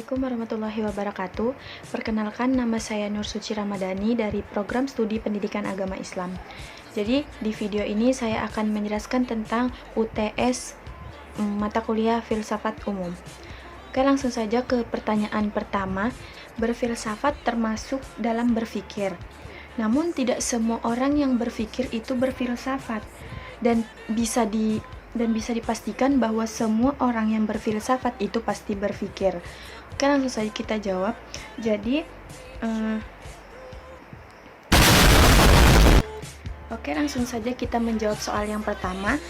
Assalamualaikum warahmatullahi wabarakatuh. Perkenalkan, nama saya Nur Suci Ramadhani dari Program Studi Pendidikan Agama Islam. Jadi, di video ini saya akan menjelaskan tentang UTS mata kuliah Filsafat Umum. Oke, langsung saja ke pertanyaan pertama. Berfilsafat termasuk dalam berpikir. Namun, tidak semua orang yang berpikir itu berfilsafat dan bisa dipastikan bahwa semua orang yang berfilsafat itu pasti berpikir. Oke, langsung saja kita jawab. Jadi, langsung saja kita menjawab soal yang pertama.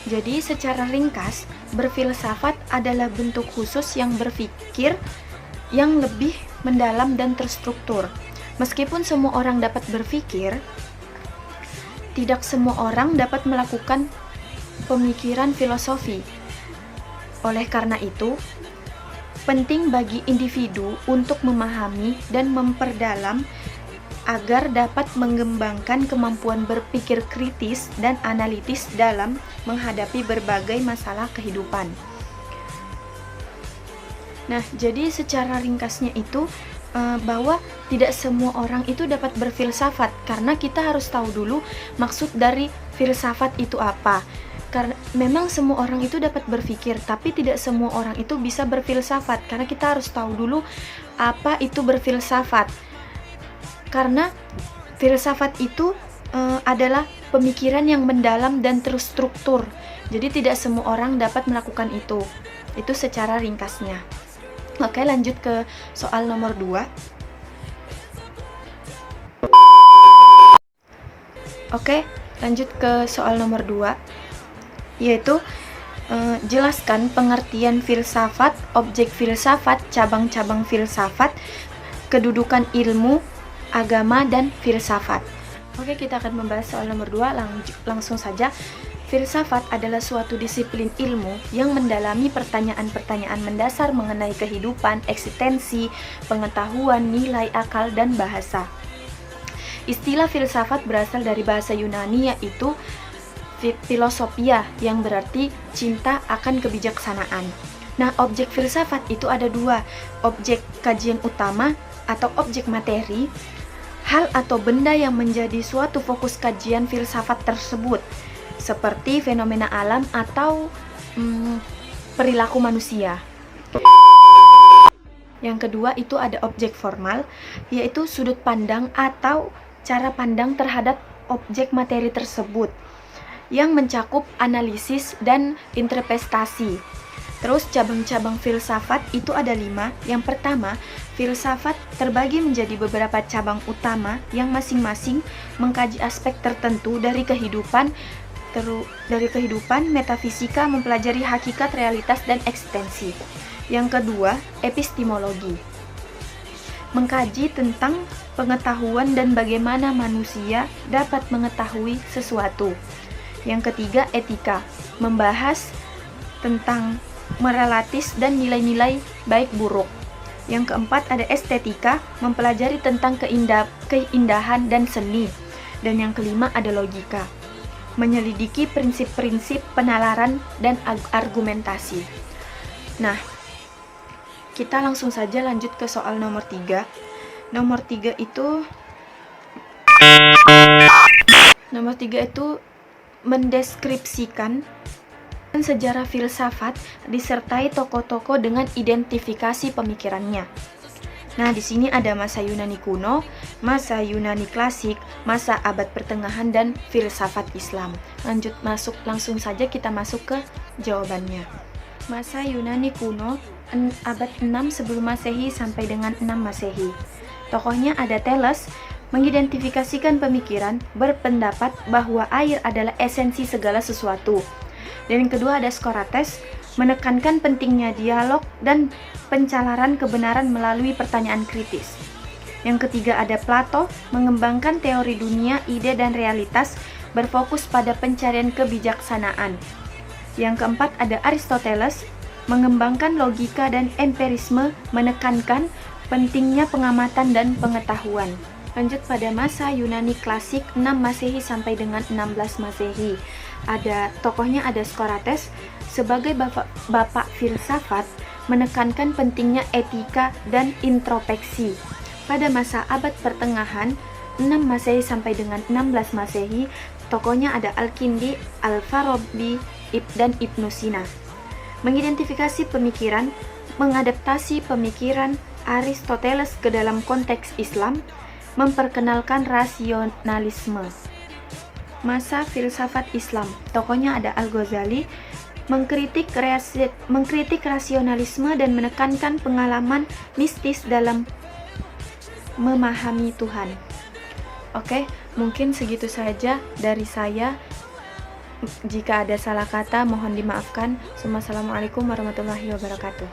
Jadi, secara ringkas, berfilsafat adalah bentuk khusus yang berpikir yang lebih mendalam dan terstruktur. Meskipun semua orang dapat berpikir, tidak semua orang dapat melakukan pemikiran filosofi. Oleh karena itu, penting bagi individu untuk memahami dan memperdalam agar dapat mengembangkan kemampuan berpikir kritis dan analitis dalam menghadapi berbagai masalah kehidupan. Nah, jadi secara ringkasnya itu bahwa tidak semua orang itu dapat berfilsafat, karena kita harus tahu dulu maksud dari filsafat itu apa. Karena memang semua orang itu dapat berpikir, tapi tidak semua orang itu bisa berfilsafat, karena kita harus tahu dulu apa itu berfilsafat. Karena filsafat itu adalah pemikiran yang mendalam dan terstruktur. Jadi tidak semua orang dapat melakukan itu. Itu secara ringkasnya. Oke, lanjut ke soal nomor 2. Oke, lanjut ke soal nomor 2, yaitu jelaskan pengertian filsafat, objek filsafat, cabang-cabang filsafat, kedudukan ilmu, agama, dan filsafat. Oke, kita akan membahas soal nomor 2. Langsung saja. Filsafat adalah suatu disiplin ilmu yang mendalami pertanyaan-pertanyaan mendasar mengenai kehidupan, eksistensi, pengetahuan, nilai, akal, dan bahasa. Istilah filsafat berasal dari bahasa Yunani, yaitu filosofia, yang berarti cinta akan kebijaksanaan. Nah, objek filsafat itu ada dua, objek kajian utama atau objek materi, hal atau benda yang menjadi suatu fokus kajian filsafat tersebut, seperti fenomena alam atau perilaku manusia. Yang kedua itu ada objek formal, yaitu sudut pandang atau cara pandang terhadap objek materi tersebut, yang mencakup analisis dan interpretasi. Terus cabang-cabang filsafat itu ada 5. Yang pertama, filsafat terbagi menjadi beberapa cabang utama yang masing-masing mengkaji aspek tertentu dari kehidupan, metafisika, mempelajari hakikat, realitas, dan eksistensi. Yang kedua, epistemologi, mengkaji tentang pengetahuan dan bagaimana manusia dapat mengetahui sesuatu. Yang ketiga, etika, membahas tentang moralitas dan nilai-nilai baik buruk. Yang keempat, ada estetika, mempelajari tentang keindahan dan seni. Dan yang kelima, ada logika, menyelidiki prinsip-prinsip penalaran dan argumentasi. Nah, kita langsung saja lanjut ke soal nomor 3. Nomor 3 itu mendeskripsikan sejarah filsafat disertai tokoh-tokoh dengan identifikasi pemikirannya. Nah, di sini ada masa Yunani kuno, masa Yunani klasik, masa abad pertengahan, dan filsafat Islam. Langsung saja kita masuk ke jawabannya. Masa Yunani kuno, abad 6 sebelum Masehi sampai dengan 6 Masehi. Tokohnya ada Thales, mengidentifikasikan pemikiran, berpendapat bahwa air adalah esensi segala sesuatu. Dan yang kedua ada Socrates, menekankan pentingnya dialog dan pencalaran kebenaran melalui pertanyaan kritis. Yang ketiga ada Plato, mengembangkan teori dunia, ide, dan realitas, berfokus pada pencarian kebijaksanaan. Yang keempat ada Aristoteles, mengembangkan logika dan empirisme, menekankan pentingnya pengamatan dan pengetahuan. Lanjut pada masa Yunani klasik 6 Masehi sampai dengan 16 Masehi. Tokohnya ada Socrates, sebagai bapak filsafat, menekankan pentingnya etika dan introspeksi. Pada masa abad pertengahan, 6 Masehi sampai dengan 16 Masehi, tokohnya ada Al-Kindi, Al-Farabi, dan Ibnu Sina. Mengidentifikasi pemikiran, mengadaptasi pemikiran Aristoteles ke dalam konteks Islam, memperkenalkan rasionalisme. Masa filsafat Islam, tokohnya ada Al-Ghazali, mengkritik rasionalisme dan menekankan pengalaman mistis dalam memahami Tuhan. Oke, mungkin segitu saja dari saya. Jika ada salah kata, mohon dimaafkan. Assalamualaikum warahmatullahi wabarakatuh.